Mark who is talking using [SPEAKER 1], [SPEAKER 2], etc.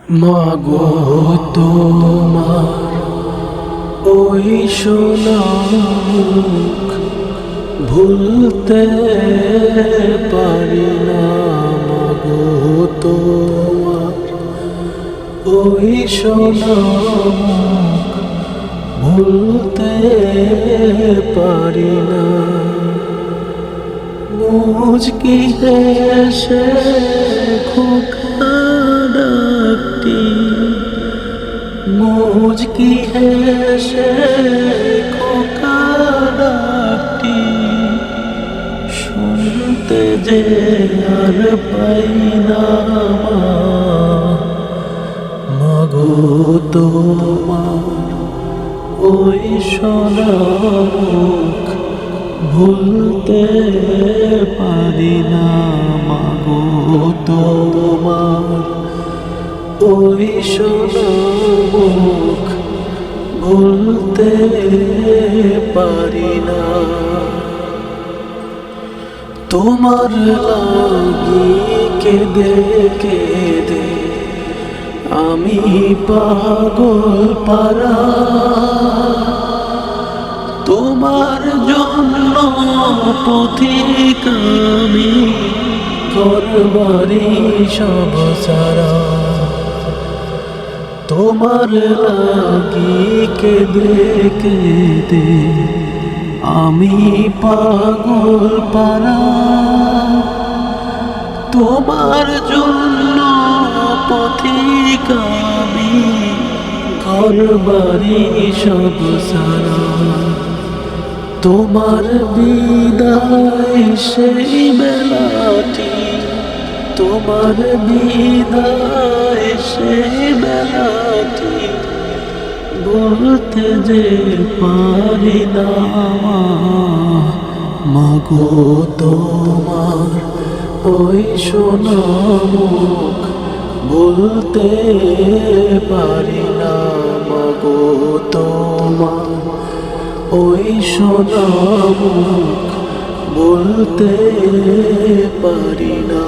[SPEAKER 1] মাগো তোমার ওই সোনা মুখ ভুলতে পারি না। মাগো তোমার ওই সোনা মুখ ভুলতে পারি না। মুচকি হেসে খোকা ডাকটি, মুচকি হেসে খোকা ডাকটি শুনতে যে আর পাই না। মাগো তোমার ওই সোনা মুখ ভুলতে পারি না। মাগো তোমার ওই সোনা মুখ ভুলতে পারি না। তোমার লাগি কেঁদে কেঁদে আমি পাগল পারা, তোমার জন্য পথিক আমি ঘরবাড়ি সব সারা। তোমার লাগি কেঁদে কেঁদে আমি পাগল পারা, তোমার জন্য পথিক আমি ঘরবাড়ি সব সারা। তোমার বিদায় সেই বেলাটি, তোমার বিদায় সেই বেলাটি বলতে যে পারি না। মাগো তোমার ওই সোনা মুখ বলতে পারি না। মাগো তোমার ওই সোনা মুখ বলতে পারি না।